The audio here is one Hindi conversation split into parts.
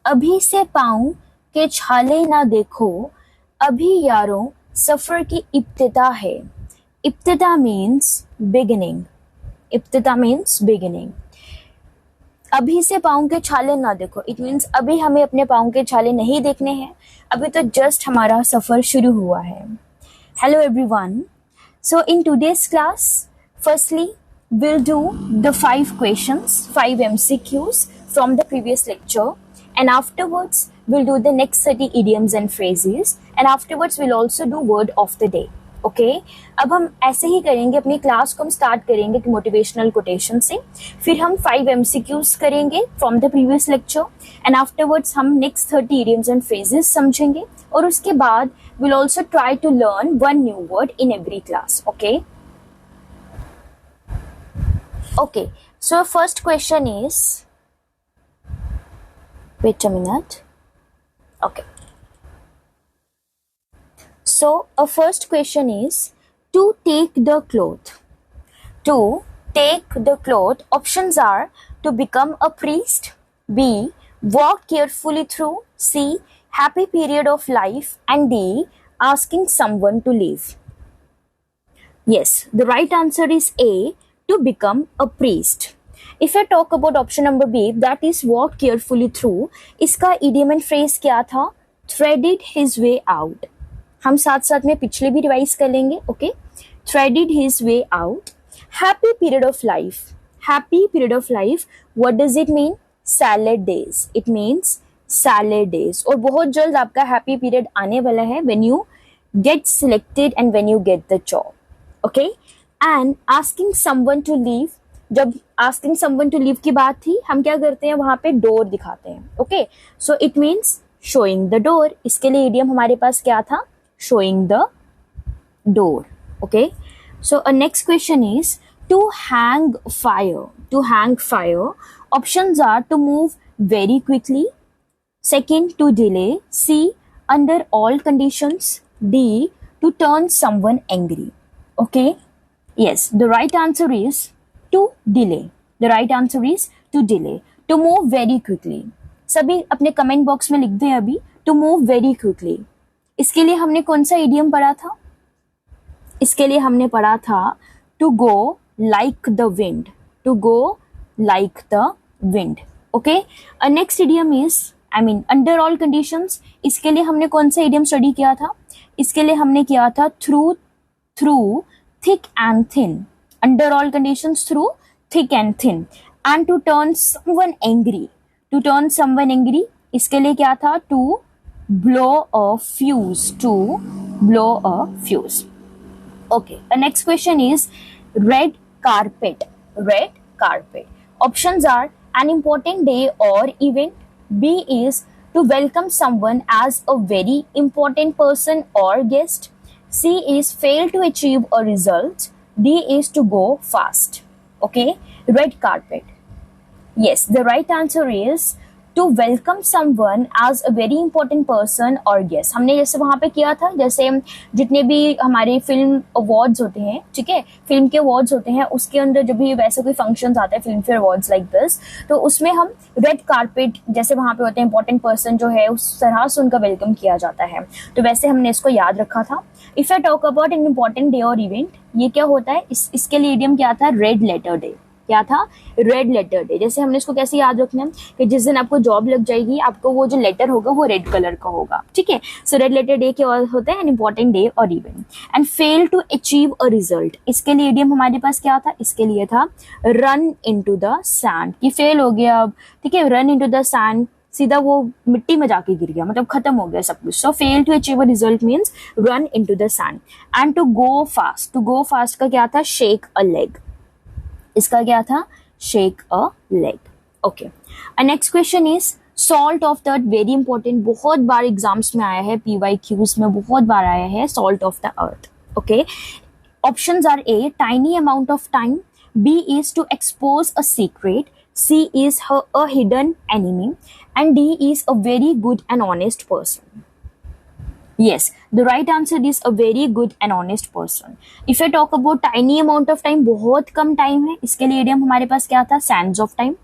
अभी से पाँव के छाले ना देखो, अभी यारों सफर की इब्तिदा है। इब्तिदा मीन्स बिगिनिंग। इब्तिदा मीन्स बिगिनिंग। अभी से पाँव के छाले ना देखो, इट मीन्स अभी हमें अपने पाँव के छाले नहीं देखने हैं, अभी तो जस्ट हमारा सफर शुरू हुआ है। Hello everyone, so in today's class, firstly we'll do the 5 questions, 5 MCQs from the previous lecture, and afterwards we'll do the next 30 idioms and phrases, and afterwards we'll also do word of the day. Okay अब हम ऐसे ही करेंगे, अपनी क्लास को हम स्टार्ट करेंगे मोटिवेशनल कोटेशन से, फिर हम 5 MCQs करेंगे from the previous lecture, and afterwards हम नेक्स्ट 30 idioms and phrases समझेंगे, और उसके बाद we'll also try to learn one new word in every class. Okay, so first question is, wait a minute. Okay, so a first question is, to take the cloth. To take the cloth, options are to become a priest, B, walk carefully through, C, happy period of life, and D, asking someone to leave. Yes, the right answer is A, to become a priest. If I talk about option number B, that is walk carefully through, इसका idiom and phrase क्या था? Threaded his way out. हम साथ साथ में पिछले भी रिवाइज कर लेंगे. Okay, threaded his way out. Happy period of life. Happy period of life. What does it mean? Salad days. It means salad days. और बहुत जल्द आपका हैप्पी पीरियड आने वाला है when you get selected and when you get the job. Okay? And asking someone to leave. जब asking someone to leave की बात थी, हम क्या करते हैं वहां पे डोर दिखाते हैं. Okay, so it means showing the door. इसके लिए idiom हमारे पास क्या था? Showing the door. Okay, so next question is, to hang fire. To hang fire, options are to move very quickly, second to delay, C, under all conditions, D, to turn someone angry. Okay, yes, the right answer is to delay. The right answer is to delay. To move very quickly. सभी अपने कमेंट बॉक्स में लिख दें अभी, to move very quickly. इसके लिए हमने कौन सा इडियम पढ़ा था? इसके लिए हमने पढ़ा था to go like the wind. To go like the wind. Okay, next idiom is under all conditions. इसके लिए हमने कौन सा इडियम स्टडी किया था? इसके लिए हमने किया था through thick and thin. Under all conditions, through thick and thin. And to turn someone angry. To turn someone angry, इसके लिए क्या था? To blow a fuse. To blow a fuse. Okay, the next question is red carpet. Red carpet. Options are an important day or event. B is to welcome someone as a very important person or guest. C is fail to achieve a result. D is to go fast. Okay, red carpet. Yes, the right answer is to welcome someone as a very important person or guest. हमने जैसे वहां पे किया था, जैसे जितने भी हमारे फिल्म अवार्ड्स होते हैं, ठीक है, फिल्म के अवार्ड्स होते हैं, उसके अंदर जब भी वैसे कोई फंक्शंस आते हैं, film fair awards like this, तो उसमें हम रेड कारपेट जैसे वहां पे होते हैं, इंपॉर्टेंट पर्सन जो है उस तरह से उनका वेलकम किया जाता है, तो वैसे हमने इसको याद रखा था. If I talk about an important day और इवेंट, ये क्या होता है? इसके लिए इडियम क्या था? Red letter day. क्या था? Red letter day. जैसे हमने इसको कैसे याद रखना है कि जिस दिन आपको जॉब लग जाएगी, आपको वो जो लेटर होगा वो रेड कलर का होगा. ठीक है, सो रेड लेटर डे क्या होता है? एन इंपॉर्टेंट डे और event. And fail to achieve a result, इसके लिए इडियम हमारे पास क्या था? इसके लिए था रन इनटू द सैंड. कि फेल हो गया अब, ठीक है, रन इनटू द सैंड, सीधा वो मिट्टी में जाके गिर गया, मतलब खत्म हो गया सब कुछ. So fail to achieve a result means run into the sand. And to go fast. To go fast का क्या था? Shake a leg. इसका क्या था? Shake a leg. Okay, next question is salt of the earth. Very important, बहुत बार एग्जाम्स में आया है, PYQs में बहुत बार आया है salt of the earth. Okay, options are A, tiny amount of time, B is to expose a secret, C is a hidden enemy, and D is a very good and honest person. Yes, the right answer is a very good and honest person. If I talk about tiny amount of time, बहुत कम टाइम है, इसके लिए idiom हमारे पास क्या था? Sands of time.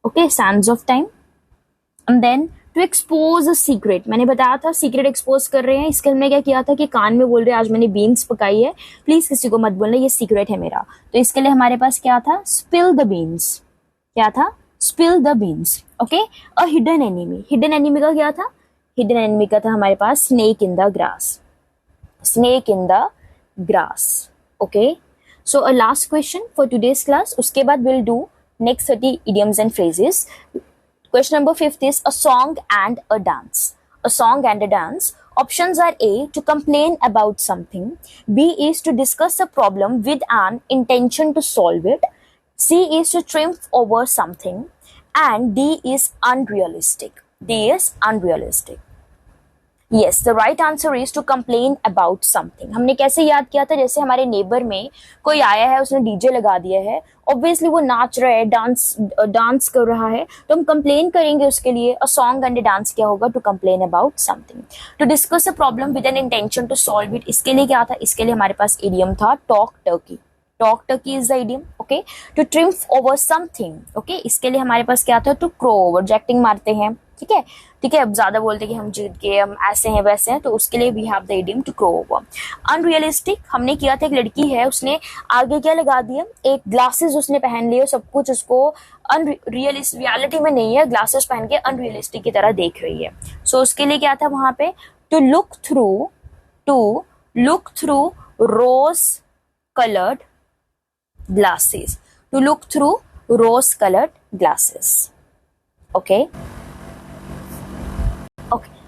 Okay, sands of time. And then to expose a secret, मैंने बताया था सीक्रेट एक्सपोज कर रहे हैं। इसके हमने क्या किया था कि कान में बोल रहे हैं आज मैंने बीन्स पकाई है, प्लीज किसी को मत बोलना, ये सीक्रेट है मेरा। तो इसके लिए हमारे पास क्या था, स्पिल द बीन्स, क्या था, spill the beans. Okay, a hidden enemy, hidden enemy का क्या था, हिडन एनिमी का था हमारे पास snake in the grass, snake in the grass. Okay, so a last question for today's class, उसके बाद will do next 30 idioms and phrases. Question number 5 is a song and a dance. A song and a dance. Options are A, to complain about something. B is to discuss a problem with an intention to solve it. C is to triumph over something. And D is unrealistic. D is unrealistic. Yes, the right answer is to complain about something. हमने कैसे याद किया था, जैसे हमारे नेबर में कोई आया है, उसने डीजे लगा दिया है, ऑब्वियसली वो नाच रहा है, डांस कर रहा है, तो हम कंप्लेन करेंगे उसके लिए। A song and a dance क्या होगा, to complain about something. To discuss a problem with an intention to solve it, इसके लिए क्या था, इसके लिए हमारे पास इडियम था talk turkey, talk turkey is the idiom. Okay, to triumph over something, okay, इसके लिए हमारे पास क्या था, टू क्रो ओवर, जेक्टिंग मारते हैं, ठीक है, ठीक है, अब ज्यादा बोलते कि हम जीत गए, हम ऐसे हैं वैसे हैं, तो उसके लिए we have the idiom to crow over. Unrealistic हमने किया था, एक लड़की है, उसने आगे क्या लगा दिया, एक ग्लासेस उसने पहन लिए, सब कुछ उसको अनरियलिस्ट, रियलिटी में नहीं है, ग्लासेस पहन के अनरियलिस्टिक की तरह देख रही है। सो उसके लिए क्या था वहां पे, to look through rose coloured glasses, to look through rose colored glasses. Okay,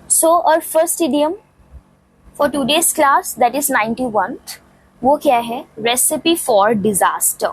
so our first idiom for today's class, that is 91th, वो क्या है, recipe for disaster,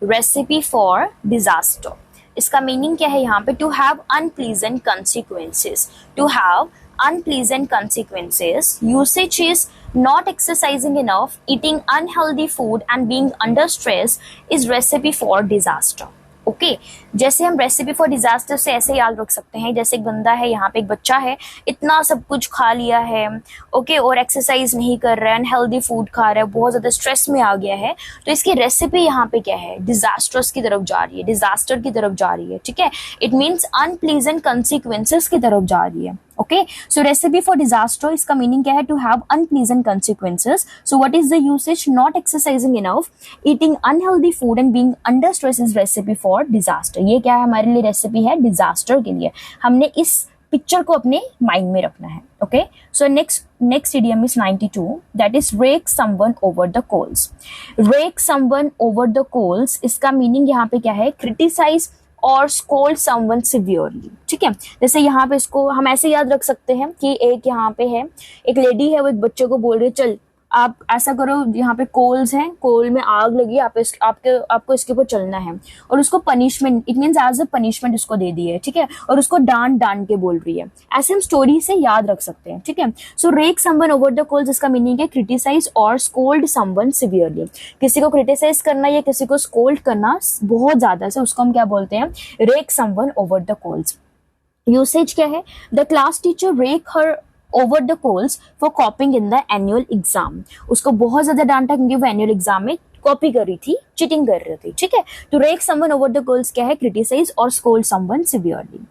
recipe for disaster। इसका मीनिंग क्या है यहाँ पे, to have unpleasant consequences, to have unpleasant consequences। Usage is not exercising enough, eating unhealthy food and being under stress is recipe for disaster। Okay, जैसे हम रेसिपी फॉर डिजास्टर से ऐसे याद रख सकते हैं, जैसे एक बंदा है, यहाँ पे एक बच्चा है, इतना सब कुछ खा लिया है, ओके, और एक्सरसाइज नहीं कर रहा है, अनहेल्दी फूड खा रहा है, बहुत ज्यादा स्ट्रेस में आ गया है, तो इसकी रेसिपी यहाँ पे क्या है, डिजास्टर्स की तरफ जा रही है, डिजास्टर की तरफ जा रही है, ठीक है, इट मीन्स अनप्लीजेंट कंसिक्वेंसेस की तरफ जा रही है। Okay, so recipe for disaster, इसका मीनिंग क्या है, to have unpleasant consequences. So what is the usage, not exercising enough, eating unhealthy food and being under stress is recipe for disaster. ये क्या है, हमारे लिए रेसिपी है डिजास्टर के लिए, हमने इस पिक्चर को अपने माइंड में रखना है। Okay, so next idiom is 92, that is rake someone over the coals. Rake someone over the coals, इसका मीनिंग यहाँ पे क्या है, क्रिटिसाइज और स्कोल्ड समवन सिवियरली, ठीक है। जैसे यहाँ पे इसको हम ऐसे याद रख सकते हैं कि एक यहाँ पे है, एक लेडी है, वो एक बच्चे को बोल रही है, चल आप ऐसा करो, यहाँ पे कोल्स हैं, कोल में आग लगी, आपको इसके ऊपर चलना है, और उसको punishment, it means as a punishment उसको दे दी है, ठीक है, और उसको डांट के बोल रही है। ऐसे हम स्टोरी से याद रख सकते हैं, ठीक है। So rake someone over the coals, इसका मीनिंग है क्रिटिसाइज और स्कोल्ड समवन सिवियरली। किसी को क्रिटिसाइज करना या किसी को स्कोल्ड करना बहुत ज्यादा से, उसको हम क्या बोलते हैं, rake someone over the coals. Usage क्या है, the class teacher rake her over the coals for copying in the annual exam. उसको बहुत ज्यादा डांटा क्योंकि वो एनुअल एग्जाम में कॉपी कर रही थी, चीटिंग कर रही थी, ठीक है। तो rake someone over the coals क्या है, क्रिटिसाइज और स्कोल्ड समवन सिवियरली।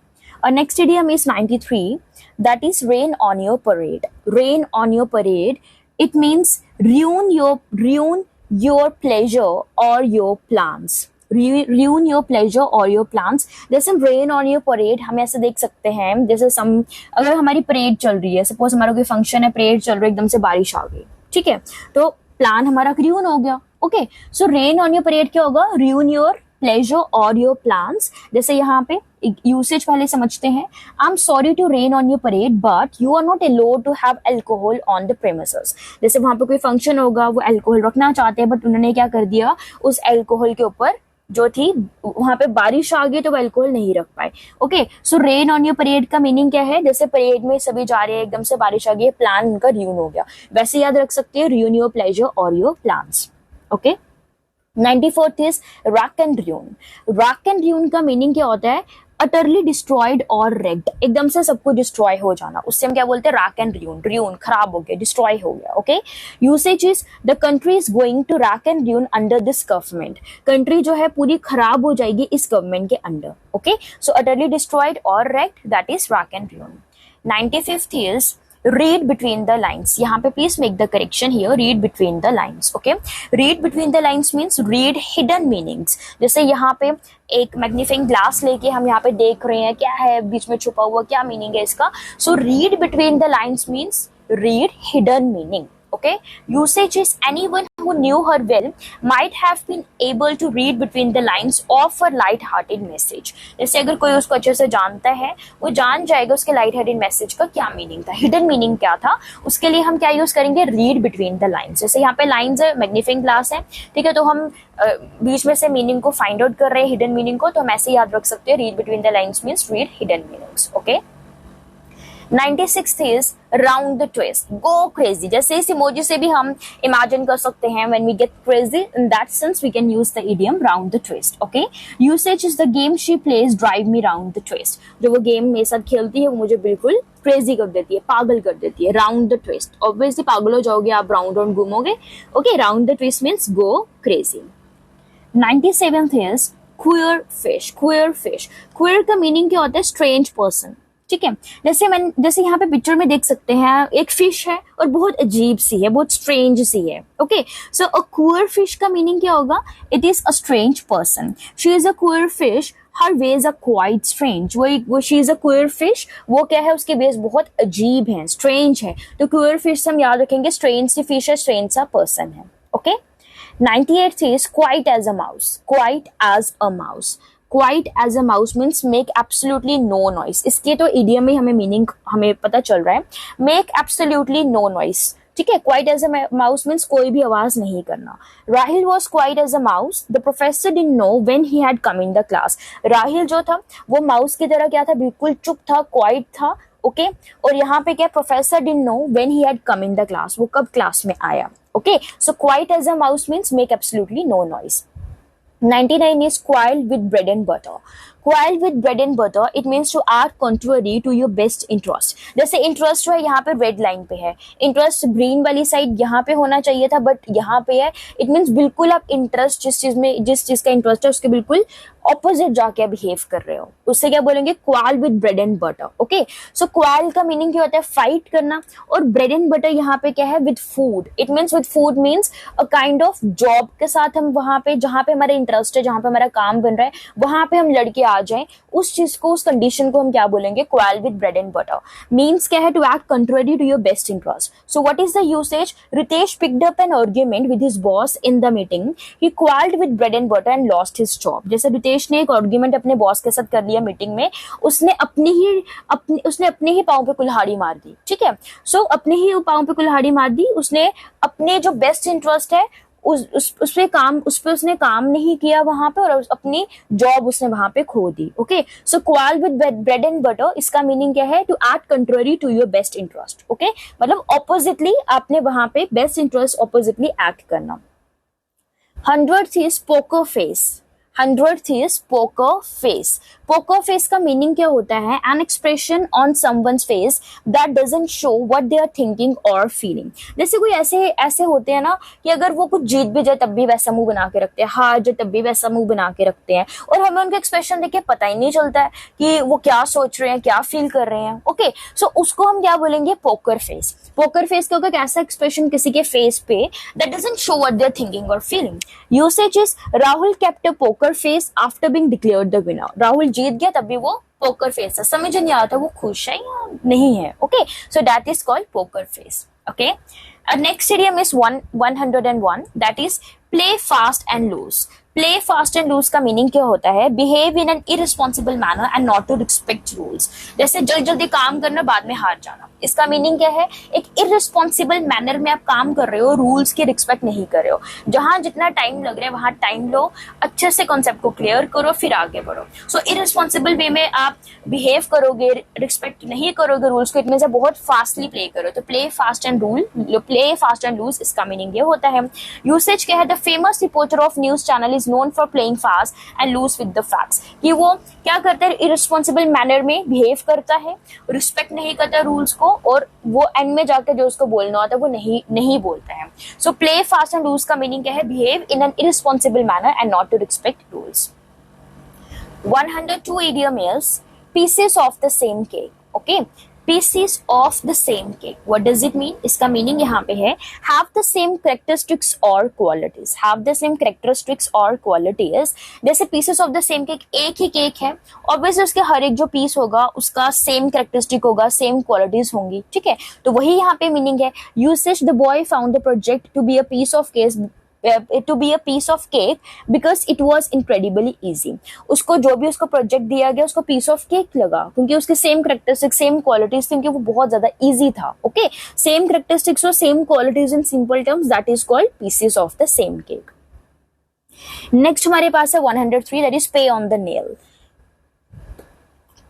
और next idiom is 93, that is rain on your parade. Rain on your parade, it means ruin your pleasure or your plans, ruin your pleasure or your plans। जैसे हम रेन ऑन योर परेड, हम ऐसे देख सकते हैं, जैसे अगर हमारी परेड चल रही है, सपोज हमारा कोई फंक्शन है, परेड चल रही है, एकदम से बारिश आ गई, ठीक है, तो प्लान हमारा ruin हो गया। Okay, so rain on your parade क्या होगा, ruin your pleasure or your plans। जैसे यहाँ पे यूसेज पहले समझते हैं, I am sorry to rain on your parade but you are not allowed to have alcohol on the premises. जैसे वहां पे कोई फंक्शन होगा, वो अल्कोहल रखना चाहते हैं, बट उन्होंने क्या कर दिया, उस अल्कोहल के ऊपर जो थी, वहां पे बारिश आ गई तो वो अल्कोहल नहीं रख पाए। Okay, so rain on your parade का मीनिंग क्या है, जैसे परेड में सभी जा रहे हैं, एकदम से बारिश आ गई, प्लान उनका ruin हो गया, वैसे याद रख सकते हैं, ruin your pleasure or your plans। Okay, 94th is rack and ruin। rack and ruin का मीनिंग क्या होता है, अटरली डिस्ट्रॉयड और wrecked, एकदम से सब कुछ डिस्ट्रॉय हो जाना, उससे हम क्या बोलते हैं, rack and ruin। ruin खराब हो गया, डिस्ट्रॉय हो गया। Okay, usage is the country is going to rack and ruin under this government. Country जो है पूरी खराब हो जाएगी इस गवर्नमेंट के under. Okay, so utterly destroyed और wrecked, that is rack and ruin। 95th is read between the lines. यहाँ पे please make the correction here, read between the lines. Okay, read between the lines means read hidden meanings. जैसे यहाँ पे एक मैग्नीफाइंग ग्लास लेके हम यहाँ पे देख रहे हैं क्या है बीच में छुपा हुआ, क्या मीनिंग है इसका. सो read between the lines means read hidden meaning. Okay, usage is anyone who knew her well might have been able to read between the lines of her light-hearted message. जैसे अगर कोई उसको अच्छे से जानता है, वो जान जाएगा उसके light-hearted message का क्या मीनिंग था, hidden meaning क्या था. उसके लिए हम क्या यूज करेंगे, read between the lines. जैसे यहाँ पे lines है, मैग्नीफाइंग ग्लास है, ठीक है, तो हम बीच में से मीनिंग को फाइंड आउट कर रहे हैं, हिडन मीनिंग को, तो हम ऐसे याद रख सकते हैं, read between the lines means read hidden meanings. Okay. 96th is round the twist, go crazy. जैसे इस इमोजी से भी हम इमेजिन कर सकते हैं when we get crazy, in that sense we can use the idiom round the twist. Okay, usage is the game she plays drive me round the twist. जो वो गेम मेरे साथ खेलती है वो मुझे बिल्कुल क्रेजी कर देती है, पागल कर देती है. राउंड द ट्विस्ट, ऑब्वियसली पागल हो जाओगे आप, राउंड राउंड घूमोगे. Okay, round the twist means go crazy. 97th is queer fish. queer fish, queer का मीनिंग क्या होता है, स्ट्रेंज पर्सन. ठीक है, जैसे यहाँ पे पिक्चर में देख सकते हैं एक फिश है और बहुत अजीब सी है, बहुत स्ट्रेंज सी है. Okay, so a queer fish का मीनिंग क्या होगा, it is a strange person. She is a queer fish, her ways are quite strange. वो she is a queer fish, वो क्या है, उसके वेज बहुत अजीब है, स्ट्रेंज है. तो क्यूअर फिश हम याद रखेंगे, स्ट्रेंज सी फिश है, स्ट्रेंज सा पर्सन है. Okay. 98th is quiet as a mouse. quiet as a mouse. Quiet as a mouse means make absolutely no noise. इसके तो idiom में हमें मीनिंग हमें पता चल रहा है, make absolutely no noise. ठीक है, quiet as a mouse means कोई भी आवाज नहीं करना. Rahil was quiet as a mouse. The professor didn't know when he had come in the class. Rahil जो था वो माउस की तरह क्या था, बिल्कुल चुप था, quiet था. ओके, और यहाँ पे क्या, professor didn't know when he had come in the class. वो कब क्लास में आया. Okay, so quiet as a mouse means make absolutely no noise. 99 is quarrel with bread and butter. Quarrel with bread and butter, it means to act contrary to your best interest. जैसे इंटरेस्ट है यहाँ पे रेड लाइन पे है, इंटरेस्ट ग्रीन वाली साइड यहाँ पे होना चाहिए था बट यहाँ पे है. इट मीन्स बिल्कुल आप इंटरेस्ट जिस चीज का इंटरेस्ट है उसके बिल्कुल ऑपोजिट जाके बिहेव कर रहे हो, उससे क्या बोलेंगे, quarrel with bread and butter. Okay, so quarrel का मीनिंग क्या होता है, फाइट करना, और ब्रेड एंड बटर यहाँ पे क्या है, with food. It means with food means a kind of job के साथ हम वहां पे जहाँ पे हमारा इंटरेस्ट है, जहाँ पे हमारा काम बन रहा है, वहां पे हम लड़के आ जाएं, उस चीज को, उस कंडीशन को हम क्या बोलेंगे, quarrel with bread and butter. Means क्या है, to act contrary to your best interest. So what is the usage, Ritesh picked up an argument with his boss in the meeting, he quarrelled with bread and butter and lost his job. जैसे रितेश ने एक आर्ग्यूमेंट अपने बॉस के साथ कर लिया मीटिंग में, उसने अपने ही पांव पे कुल्हाड़ी मार दी. ठीक है, सो अपने ही पांव पे कुल्हाड़ी मार दी, उसने अपने जो बेस्ट इंटरेस्ट है उस पे उसने काम नहीं किया वहां पे, और अपनी जॉब उसने वहां पे खो दी. Okay, so quarrel with bread and butter, इसका मीनिंग क्या है, to act contrary to your best interest. Okay, मतलब ऑपोजिटली आपने वहां पे बेस्ट इंटरेस्ट ऑपोजिटली एक्ट करना. 100th is poker face. 100th is poker face. Poker face का मीनिंग क्या होता है, an expression on someone's face that doesn't show what they are thinking और फीलिंग. जैसे कोई ऐसे होते हैं ना कि अगर वो कुछ जीत भी जाए तब भी वैसा मुंह बना के रखते हैं, हार जाए तब भी वैसा मुंह बना के रखते हैं, और हमें उनका एक्सप्रेशन देख के पता ही नहीं चलता है कि वो क्या सोच रहे हैं, क्या फील कर रहे हैं. ओके, सो उसको हम क्या बोलेंगे, पोकर फेस. पोकर फेस का होगा ऐसा एक्सप्रेशन किसी के फेस पे that doesn't show what they are thinking और feeling. Usage is Rahul kept a poker face after being declared the winner. Rahul जीत गया तब भी वो पोकर फेस है, समझ नहीं आता वो खुश है या नहीं है. Okay, so that is called poker face. Okay, next idiom is 101, that is play fast and loose. Play fast and loose का मीनिंग क्या होता है, behave in an irresponsible manner and not to respect rules. जैसे जल्दी जल्दी काम करना, बाद में हार जाना. इसका मीनिंग क्या है, एक इररिस्पॉन्सिबल मैनर में आप काम कर रहे हो, रूल्स की रिस्पेक्ट नहीं कर रहे हो. जहां जितना टाइम लग रहा है वहां टाइम लो, अच्छे से कॉन्सेप्ट को क्लियर करो, फिर आगे बढ़ो. सो इररिस्पॉन्सिबल वे में आप बिहेव करोगे, रिस्पेक्ट नहीं करोगे रूल्स को, इतने से बहुत फास्टली प्ले करो. तो प्ले फास्ट एंड लूज, इसका मीनिंग ये होता है. यूसेज क्या है, the famous reporter of news channel is known for playing fast and loose with the facts. कि वो क्या करता है, irresponsible manner में बिहेव करता है, रिस्पेक्ट नहीं करता रूल्स को, और वो एंड में जाकर जो उसको बोलना होता है वो नहीं बोलता है. So play fast and loose का मीनिंग क्या है, behave in an irresponsible manner and not to respect rules. 102 idiom is pieces of the same cake. Okay, pieces of the same cake. What does it mean? इसका मीनिंग यहाँ पे है have the same characteristics or qualities. Have the same characteristics or qualities. जैसे pieces of the same cake, एक ही केक है, obviously उसके हर एक जो पीस होगा उसका सेम कैरेक्टरिस्टिक होगा, सेम क्वालिटीज होंगी, ठीक है. तो वही यहाँ पे मीनिंग है. Usage the boy found the project to be a piece of cake to be a piece of cake because it was incredibly easy. उसको जो भी उसको प्रोजेक्ट दिया गया उसको पीस ऑफ केक लगा क्योंकि उसके सेम कैरेक्टरिस्टिक सेम क्वालिटीज क्योंकि वो बहुत ज्यादा इजी था. ओके, सेम कैरेक्टरिस्टिक्स और same qualities in simple terms, that is called pieces of the same cake. Next हमारे पास है 103, दैट इज पे ऑन द नेल.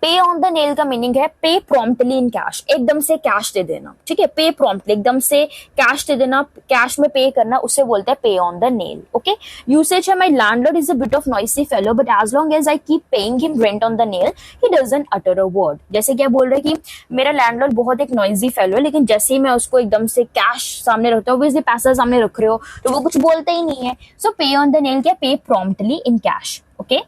पे ऑन द नेल का मीनिंग है पे प्रॉम्प्टली इन कैश, एकदम से कैश दे देना, ठीक है. पे प्रॉम्प्टली, एकदम से कैश दे देना, कैश में पे करना, उससे बोलते हैं pay on the nail. Okay, usage है my landlord is a bit of noisy fellow but as long as I keep paying him rent on the nail he doesn't utter a word. जैसे क्या बोल रहे हैं कि मेरा लैंडलॉर्ड बहुत एक नॉइजी फेलो है, लेकिन जैसे ही मैं उसको एकदम से कैश सामने रखता हूँ, वैसे पैसा सामने रख रहे हो तो वो कुछ बोलते ही नहीं है. सो पे ऑन द नेल क्या, pay promptly in cash. Okay,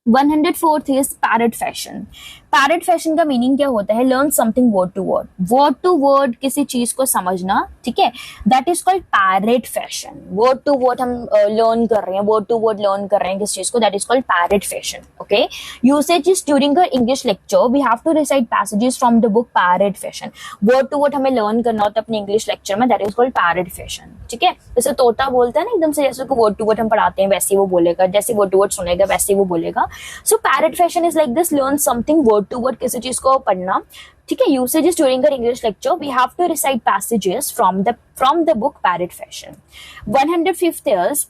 104th is parrot fashion. Parrot fashion का मीनिंग क्या होता है? Learn something word to word, word to word किसी चीज को समझना, ठीक है, that is called parrot fashion. Word to word हम लर्न कर रहे हैं, वर्ड टू वर्ड लर्न कर रहे हैं किस चीज को, that is called parrot fashion. Okay, usage is during a English lecture we have to recite passages from the book parrot fashion. Word to word हमें लर्न करना होता है अपने इंग्लिश लेक्चर में, that is called parrot fashion. ठीक है, जैसे तोता बोलता है ना एकदम से, जैसे वर्ड टू वर्ड हम पढ़ाते हैं वैसे वो बोलेगा, जैसे वर्ड टू वर्ड सुनेगा वैसे वो बोलेगा. So parrot fashion is like this, learn something word to word, किसी चीज को पढ़ना, ठीक है. Usage during a English lecture we have to recite passages from the book parrot fashion. 105th is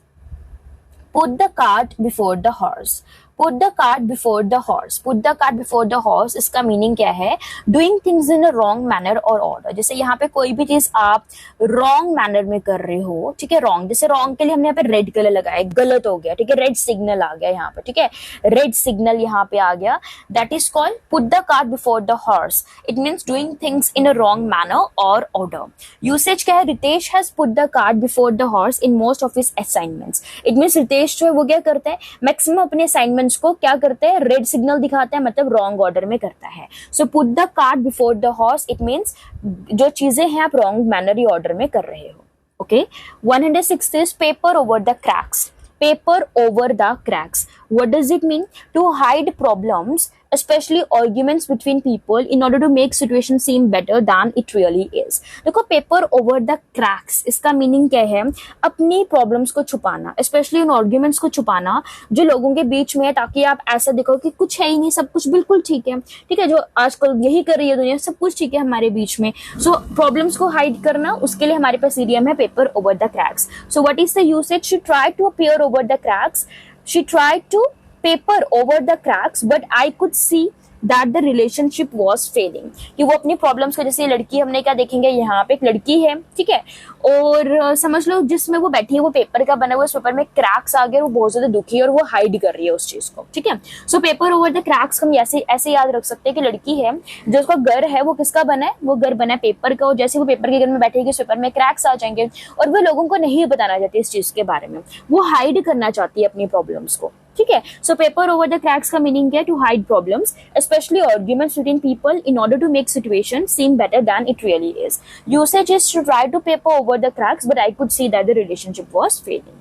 put the cart before the horse. Put the cart before the horse. Put the cart before the horse, इसका मीनिंग क्या है? Doing things in a wrong manner or order. जैसे यहाँ पे कोई भी चीज आप wrong manner में कर रहे हो, ठीक है, wrong, जैसे wrong के लिए हमने यहाँ पे रेड कलर लगाया, गलत हो गया, ठीक है, रेड सिग्नल आ गया यहाँ पे, ठीक है, रेड सिग्नल यहाँ पे आ गया, that is called put the cart before the horse. It means doing things in a wrong manner or order. Usage क्या है? Ritesh has put the cart before the horse in most of his assignments. It means Ritesh जो है वो क्या करता है, मैक्सिमम अपने असाइनमेंट को क्या करते हैं, रेड सिग्नल दिखाते हैं, मतलब रॉन्ग ऑर्डर में करता है. So put the cart before the horse, it means जो चीजें हैं आप रॉन्ग मैनरी ऑर्डर में कर रहे हो. Okay, 106 is paper over the cracks. Paper over the cracks. What does it mean? To hide problems, especially arguments between people, in order to make situation seem better than it really is. देखो, paper over the cracks, इसका मीनिंग क्या है? अपनी प्रॉब्लम्स को छुपाना, स्पेशली उन आर्ग्यूमेंट्स को छुपाना जो लोगों के बीच में है, ताकि आप ऐसा दिखो कि कुछ है ही नहीं, सब कुछ बिल्कुल ठीक है, ठीक है, जो आजकल यही कर रही है दुनिया, सब कुछ ठीक है हमारे बीच में. सो प्रॉब्लम्स को हाइड करना, उसके लिए हमारे पास इडियम है paper over the cracks. So what is the usage? She try to appear over the cracks. She tried to paper over the cracks, but I could see that the relationship was failing. कि वो अपनी प्रॉब्लम्स को, जैसे लड़की, हमने क्या देखेंगे, यहाँ पे एक लड़की है, ठीक है, और समझ लो जिसमें वो बैठी है वो पेपर का बना हुआ, उस पेपर में क्रैक्स आ गए, वो बहुत ज्यादा दुखी है और वो हाइड कर रही है उस चीज को, ठीक है. So paper over the cracks हम ऐसे याद रख सकते हैं कि लड़की है, जो उसका घर है वो किसका बना है, वो घर बना है पेपर का, और जैसे वो पेपर के घर में बैठेगी उस पेपर में क्रैक्स आ जाएंगे, और वो लोगों को नहीं बताना चाहती इस चीज के बारे में, वो हाइड करना चाहती है अपनी प्रॉब्लम्स को, ठीक है. So paper over the cracks का मीनिंग क्या है? To hide problems, specially arguments between people, in order to make situation seem better than it really is. Usage is to try to paper over the cracks, but I could see that the relationship was failing.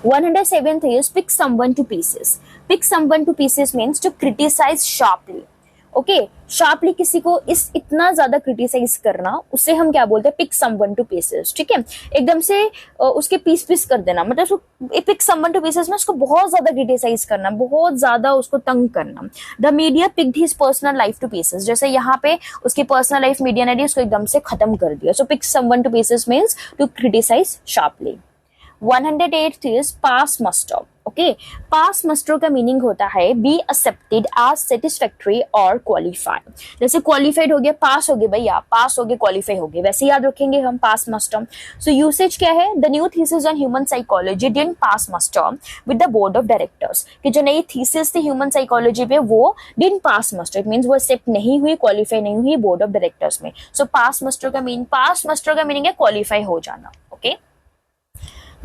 107th is pick someone to pieces. Pick someone to pieces means to criticize sharply. Okay, sharply किसी को इतना ज्यादा क्रिटिसाइज करना, उससे हम क्या बोलते हैं? पिक समवन टू पीसेस, ठीक है, एकदम से उसके पीस कर देना, मतलब पिक समवन टू पीसेस में उसको बहुत ज्यादा क्रिटिसाइज करना, बहुत ज्यादा उसको तंग करना. The media picked his personal life two pieces. जैसे यहाँ पे उसकी पर्सनल लाइफ मीडिया ने उसको एकदम से खत्म कर दिया. So pick someone to pieces means to criticise sharply. 108th is pass muster. Okay, pass muster का मीनिंग होता है बी एक्सेप्टेड एज सेटिस्फैक्टरी और क्वालिफाइड. जैसे क्वालिफाइड हो गया, पास हो गए भैया, पास हो गए, क्वालिफाई हो गए, वैसे याद रखेंगे हम पास मस्टर. सो यूसेज क्या है? The new thesis on human psychology didn't pass muster with the board of directors. कि जो नई थीसिस थी ह्यूमन साइकोलॉजी पे, वो didn't pass muster, it means वो एक्सेप्ट नहीं हुई, क्वालिफाई नहीं हुई बोर्ड ऑफ डायरेक्टर्स में. सो पास मस्टर का मीनिंग है क्वालिफाई हो जाना. ओके,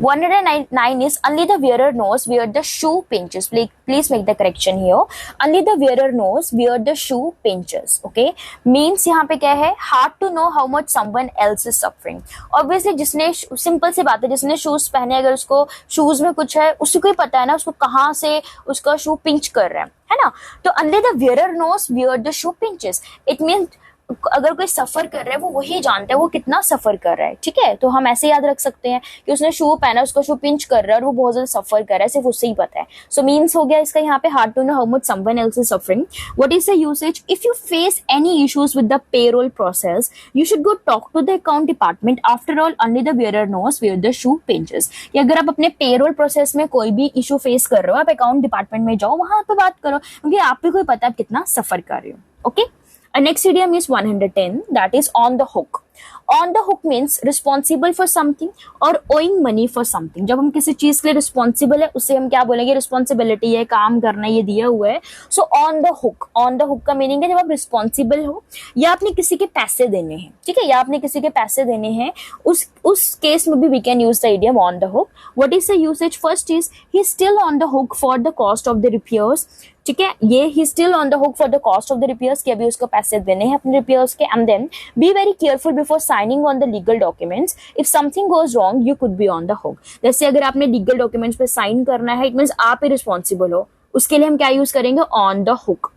109 is only the wearer knows where the shoe pinches. Please make the correction here. Only the wearer knows where the shoe pinches. Okay, means यहाँ पे क्या है, hard to know how much someone else is suffering. Obviously जिसने, सिंपल सी बात है, जिसने शूज पहने, अगर उसको शूज में कुछ है, उसी को ही पता है ना उसको कहाँ से उसका शू पिंच कर रहा है ना. तो only the wearer knows where the shoe pinches. It means अगर कोई सफर कर रहा है वो वही जानता है वो कितना सफर कर रहा है. ठीक है, तो हम ऐसे याद रख सकते हैं कि उसने शू पहना, उसका शू पिंच कर रहा है और वो बहुत ज्यादा सफर कर रहा है, सिर्फ उससे ही पता है. सो मीन्स हो गया इसका यहाँ पे hard to know how much someone else is suffering. What is the usage? If you face any issues with the payroll process you should go talk to the account department. After all only the wearer knows where the shoe pinches. कि अगर आप अपने पेरोल प्रोसेस में कोई भी इशू फेस कर रहे हो, आप अकाउंट डिपार्टमेंट में जाओ, वहां पे बात करो, क्योंकि आप भी कोई पता है आप कितना सफर कर रहे हो. Okay, next idiom is 110, that is on the hook. On the hook means responsible for something or owing money for something. जब हम किसी चीज के लिए रिस्पॉन्सिबल है उससे हम क्या बोलेंगे, रिस्पॉन्सिबिलिटी है, काम करना, ये दिया हुआ है. So on the hook, on the hook का मीनिंग है जब आप रिस्पॉन्सिबल हो या आपने किसी के पैसे देने हैं. ठीक है, या आपने किसी के पैसे देने हैं, उस केस में भी we can use the idiom on the hook. What is the usage? First is he still on the hook for the cost of the repairs. ठीक है, ये he still on the hook for the cost of the repairs, कि अभी उसको पैसे देने हैं अपने रिपेयर्स के. And then be very careful before signing on the legal documents. If something goes wrong you could be on the hook. जैसे अगर आपने लीगल डॉक्यूमेंट्स पे साइन करना है, इट मीन्स आप ही रिस्पॉन्सिबल हो, उसके लिए हम क्या यूज करेंगे? On the hook.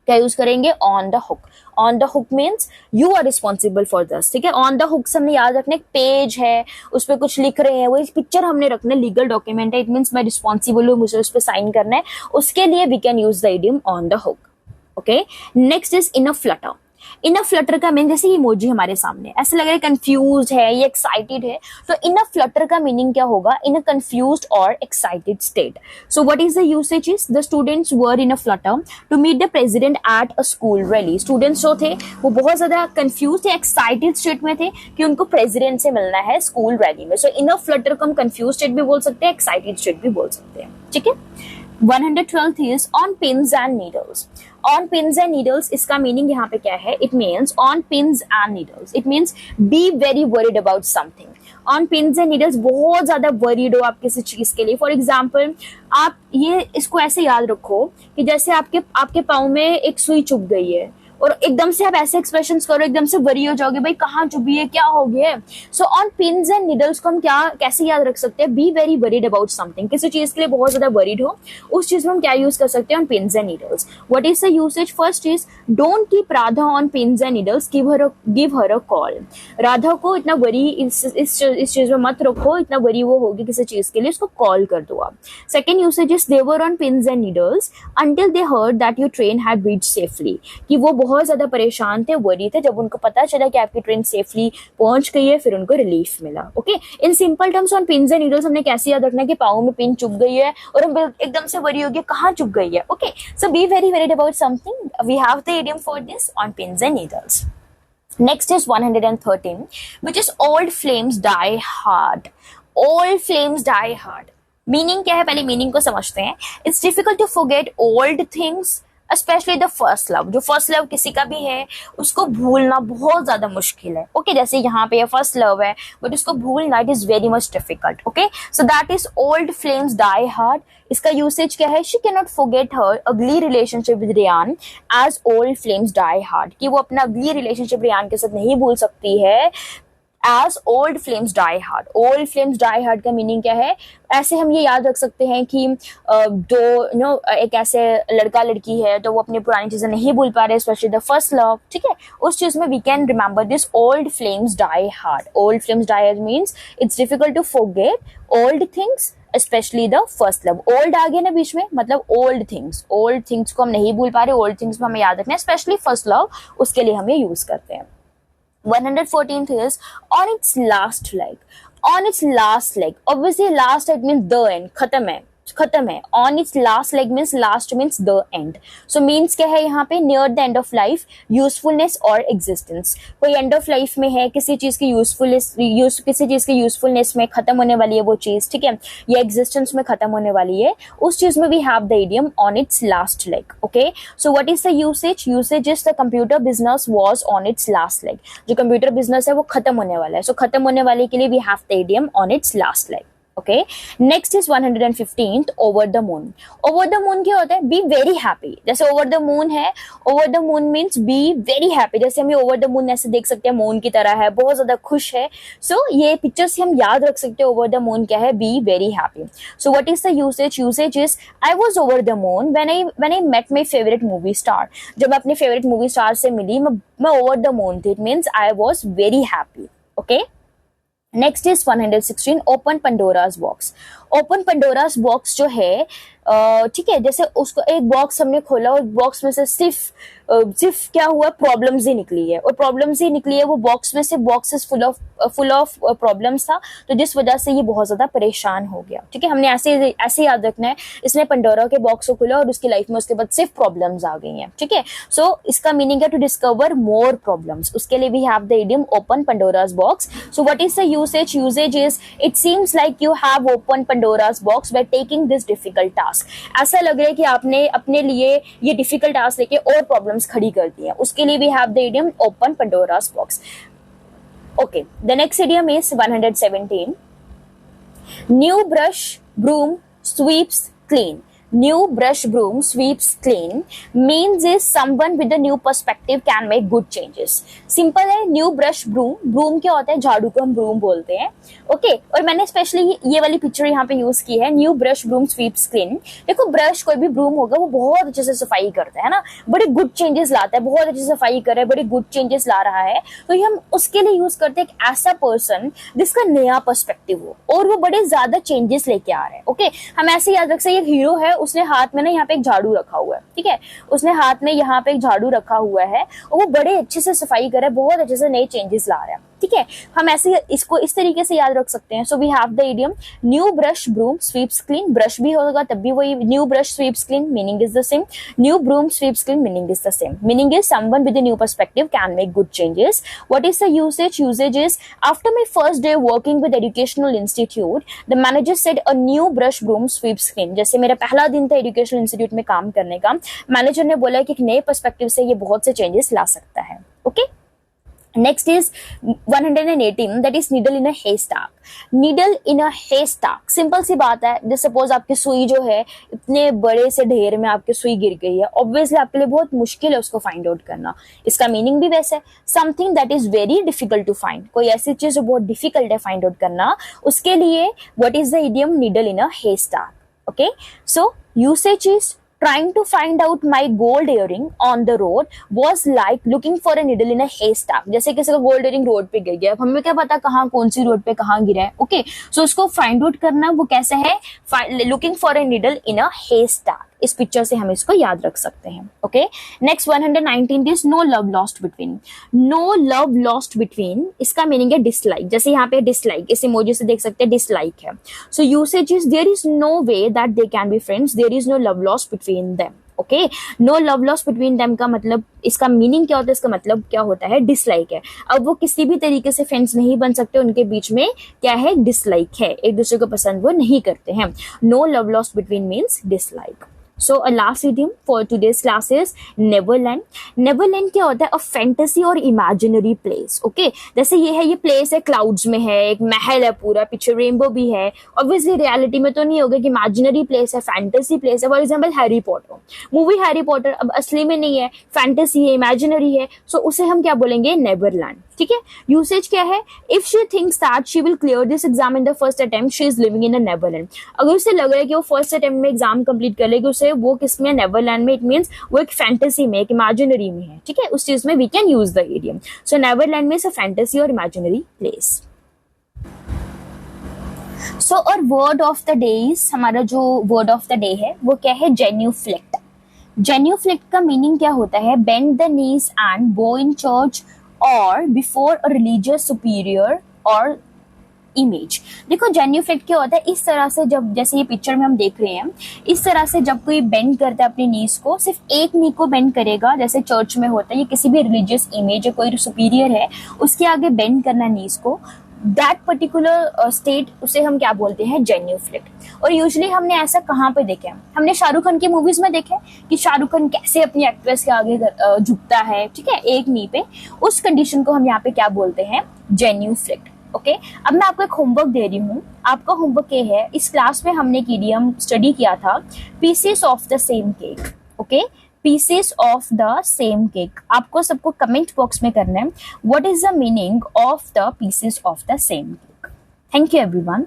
क्या यूज करेंगे? On the hook. On the hook means you are responsible for this. ठीक है, ऑन द हुक से हमने याद रखना, एक पेज है उस पर कुछ लिख रहे हैं, वो एक पिक्चर हमने रखना, लीगल डॉक्यूमेंट है, इट मीन्स मैं रिस्पॉन्सिबल हूँ, मुझे उस पर साइन करना है, उसके लिए we can use the idiom on the hook. Okay, next is in a flutter. In a flutter का मीन, जैसे इमोजी हमारे सामने, ऐसा लग रहा है कंफ्यूज है, ये एक्साइटेड है, तो इन अ फ्लटर का मीनिंग क्या होगा? इन अ कंफ्यूज्ड और excited state. So what is the usage? Is the students were in a flutter to meet the president at a school rally. Students जो थे वो बहुत ज्यादा कंफ्यूज थे, एक्साइटेड स्टेट में थे कि उनको प्रेसिडेंट से मिलना है स्कूल रैली में. सो इन अ फ्लटर को हम कंफ्यूज स्टेट भी बोल सकते हैं, एक्साइटेड स्टेट भी बोल सकते हैं. ठीक है, 112th is on pins and needles. On pins and needles, इसका मीनिंग यहाँ पे क्या है? It means on pins and needles. It means be very worried about something. On pins and needles बहुत ज्यादा worried हो आप किसी चीज के लिए. For example, आप ये इसको ऐसे याद रखो कि जैसे आपके पाँव में एक सुई चुभ गई है और एकदम से आप ऐसे एक्सप्रेशंस करो, एकदम से वरी हो जाओगे, भाई कहाँ चुभी है, क्या हो गया. So on pins and needles को हम कैसे याद रख सकते हैं? B very worried about something. किसी चीज के लिए बहुत ज्यादा वरीड हो, उस चीज में हम क्या यूज कर सकते हैं? On pins and needles. What is the usage? First is don't keep Radha on pins and needles, give her a call. Radha को इतना वरी इस चीज में मत रखो, इतना वरी वो होगी किसी चीज के लिए, उसको कॉल कर दो आप. Second usage is they were on pins and needles until they heard that your train had reached safely. कि वो बहुत ज्यादा परेशान थे, वरी थे, जब उनको पता चला कि आपकी ट्रेन सेफली पहुंच गई है, फिर उनको रिलीफ मिला. Okay, in simple terms on pins and needles हमने कैसे याद रखना है कि पाँव में पिन चुभ गई है और हम एकदम से वरी हो गया कहाँ चुभ गई है. Okay, so be very worried about something, we have the idiom for this on pins and needles. Next is 113, which is old flames die hard. Old flames die hard. Meaning क्या है? पहले मीनिंग को समझते हैं. It's difficult to forget old things, specially the first love. जो फर्स्ट लव किसी का भी है उसको भूलना बहुत ज्यादा मुश्किल है. ओके, जैसे यहाँ पे फर्स्ट लव है बट उसको भूलना it is very much difficult. Okay, so that is old flames die hard. इसका यूसेज क्या है? She can not forget her ugly relationship with Ryan as old flames die hard. कि वो अपना अगली रिलेशनशिप रियान के साथ नहीं भूल सकती है as old flames die hard. Old flames die hard का मीनिंग क्या है? ऐसे हम ये याद रख सकते हैं कि जो एक ऐसे लड़का लड़की है तो वो अपनी पुरानी चीजें नहीं भूल पा रहे, स्पेशली द फर्स्ट लव. ठीक है, उस चीज में we can remember this old flames die hard. Old flames die hard means it's difficult to forget old things, specially the first love. Old आ गया ना बीच में, मतलब ओल्ड थिंग्स को हम नहीं भूल पा रहे, ओल्ड थिंग्स में हमें याद रखना है, स्पेशली फर्स्ट लव, उसके लिए हम ये यूज करते हैं. 114th is on its last leg. On its last leg. Obviously last leg means the end. खत्म है. On its last leg means last means the end. So means क्या है यहाँ पे? near the end of life, usefulness और existence. कोई end of life में है, किसी चीज की usefulness में खत्म होने वाली है वो चीज, ठीक है, या existence में खत्म होने वाली है, उस चीज में we have the idiom on its last leg. Okay, so what is the usage? Usage is the computer business was on its last leg. जो computer business है वो खत्म होने वाला है, so खत्म होने वाले के लिए we have the idiom on its last leg. Okay, next is 115th over the moon. Over the moon क्या होता है? Be very happy. जैसे ओवर द मून है, over the moon means B very happy. जैसे हम ये ओवर द मून ऐसे देख सकते हैं, मून की तरह है, बहुत ज्यादा खुश है। सो ये पिक्चर से हम याद रख सकते हैं ओवर द मून क्या है? Be very happy. So what is the usage? Usage is I was over the moon when I met my favourite movie star. जब मैं अपने फेवरेट मूवी स्टार से मिली, मैं ओवर द मून थी। It means I was very happy. Okay, next is 116 open Pandora's box. Open Pandora's box जो है, ठीक है, जैसे उसको एक बॉक्स हमने खोला और बॉक्स में से सिर्फ क्या हुआ? प्रॉब्लम्स ही निकली है, और प्रॉब्लम्स ही निकली है। वो बॉक्स में से बॉक्सेस फुल ऑफ प्रॉब्लम्स था, तो जिस वजह से ये बहुत ज्यादा परेशान हो गया। ठीक है, हमने ऐसे याद रखना है। इसने पंडोरा के बॉक्स को खोला और उसकी लाइफ में उसके बाद सिर्फ प्रॉब्लम्स आ गई हैं। ठीक है, सो इसका मीनिंग है टू डिस्कवर मोर प्रॉब्लम्स। उसके लिए we have the idiom open Pandora's box. So what is the usage? Usage is it seems like you have open Pandora's box by taking this difficult task. ऐसा लग रहा है कि आपने अपने लिए ये डिफिकल्ट टास्क लेके और प्रॉब्लम्स खड़ी कर दी है। उसके लिए we have the idiom open Pandora's box. Okay, the next idiom is 117 new brush broom sweeps clean. New brush broom sweeps clean means is someone with a new perspective can make good changes. Simple है, न्यू ब्रश ब्रूम। ब्रूम क्या होता है? झाड़ू को हम ब्रूम बोलते हैं। ओके, और मैंने स्पेशली ये वाली पिक्चर यहाँ पे यूज की है, new brush broom sweeps clean. देखो, ब्रश कोई भी ब्रूम होगा वो बहुत अच्छे से सफाई करता है ना, बड़े गुड चेंजेस लाता है, बहुत अच्छे से सफाई कर रहा है, बड़े गुड चेंजेस ला रहा है। तो ये हम उसके लिए यूज करते हैं एक ऐसा पर्सन जिसका नया पर्सपेक्टिव हो और वो बड़े ज्यादा चेंजेस लेके आ रहे हैं। ओके, हम ऐसे याद रख सकते हैं, एक हीरो है, उसने हाथ में ना यहाँ पे एक झाड़ू रखा हुआ है। ठीक है, उसने हाथ में यहाँ पे एक झाड़ू रखा हुआ है और वो बड़े अच्छे से सफाई कर रहा है, बहुत अच्छे से नए चेंजेस ला रहा है। ठीक है, हम ऐसे इसको इस तरीके से याद रख सकते हैं। So we have the idiom new brush broom sweeps clean. Brush भी होगा तब भी वही, new brush sweeps clean, meaning is the same. New broom sweeps clean, meaning is the same. Meaning is someone with a new perspective can make good changes. What is the usage? Usage is after my first day working with educational institute the manager said a new brush broom sweeps clean. जैसे मेरा पहला दिन था एजुकेशनल इंस्टीट्यूट में काम करने का, मैनेजर ने बोला कि एक नए पर्सपेक्टिव से ये बहुत से चेंजेस ला सकता है। Okay, next is 118 that is needle in a haystack। Needle in a haystack, simple सी बात है। जैसे सपोज आपकी सुई जो है, इतने बड़े से ढेर में आपकी सुई गिर गई है, ऑब्वियसली आपके लिए बहुत मुश्किल है उसको फाइंड आउट करना। इसका मीनिंग भी वैसे, something that is very difficult to find. कोई ऐसी चीज जो बहुत डिफिकल्ट है फाइंड आउट करना, उसके लिए what is the idiom? Needle in a haystack। Okay, so usage is trying to find out my gold earring on the road was like looking for a needle in a haystack। जैसे किसी का गोल्ड इयरिंग रोड पे गिर गया, अब हमें क्या पता कहाँ, कौन सी रोड पे कहाँ गिरा है। ओके, सो उसको फाइंड आउट करना वो कैसे है? Looking for a needle in a haystack। इस पिक्चर से हम इसको याद रख सकते हैं। Okay, next 119 is no love lost between. No love lost between, इसका मीनिंग है डिसलाइक। जैसे यहाँ पे डिसलाइक, इस इमोजी से देख सकते हैं डिसलाइक है। So usage is there is no way that they can be friends, there is no love lost between them. Okay, no love lost between them का मतलब, इसका मीनिंग क्या होता है? इसका मतलब क्या होता है? डिसलाइक है। अब वो किसी भी तरीके से फ्रेंड्स नहीं बन सकते, उनके बीच में क्या है? डिसलाइक है, एक दूसरे को पसंद वो नहीं करते हैं। No love lost between means dislike. So a last idiom for today's class is Neverland. Neverland क्या होता है? A fantasy और imaginary place. Okay, जैसे ये है, ये place है, clouds में है, एक महल है पूरा, पीछे रेनबो भी है। Obviously reality में तो नहीं होगा कि imaginary place है, fantasy place है। For example Harry Potter, movie Harry Potter अब असली में नहीं है, fantasy है, imaginary है, so उसे हम क्या बोलेंगे? Neverland। ठीक है, यूसेज क्या है? If she thinks that she will clear this exam in the first attempt she is living in a Neverland. अगर उसे लग रहा है कि वो फर्स्ट अटेम्प्ट में एग्जाम कंप्लीट कर लेगी, उसे वो किसमें? नेवरलैंड में। इट मींस वो एक फैंटेसी में, एक इमेजिनरी में है। ठीक है, उस चीज में we can use the idiom. So neverland में इज अ फैंटेसी और imaginary place. So our word of the day is, हमारा जो वर्ड ऑफ द डे है वो क्या है? जेन्यूफ्लेक्ट। जेन्यूफ्लेक्ट का मीनिंग क्या होता है? Bend the knees and go in church और बिफोर अ रिलीजियस सुपीरियर और इमेज। देखो, जेन्यूफ्लेक्ट क्या होता है? इस तरह से, जब जैसे ये पिक्चर में हम देख रहे हैं, इस तरह से जब कोई बेंड करता है अपनी नीज को, सिर्फ एक नी को बेंड करेगा, जैसे चर्च में होता है, ये किसी भी रिलीजियस इमेज है, कोई सुपीरियर है, उसके आगे बेंड करना नीज को, दैट पर्टिकुलर स्टेट, उसे हम क्या बोलते हैं? जेन्यूफ्लेक्ट। और यूजुअली हमने ऐसा कहाँ पे देखा है? हमने शाहरुख खान की मूवीज में देखा है कि शाहरुख खान कैसे अपनी एक्ट्रेस के आगे झुकता है, ठीक है, एक नी पे। उस कंडीशन को हम यहाँ पे क्या बोलते हैं? जेन्यूफ्लेक्ट। ओके अब मैं आपको एक होमवर्क दे रही हूँ। आपका होमवर्क ये है, इस क्लास में हमने हम स्टडी किया था pieces of the same cake. Okay, pieces of the same cake. आपको सबको कमेंट बॉक्स में करना है what is the meaning of the pieces of the same cake. Thank you everyone.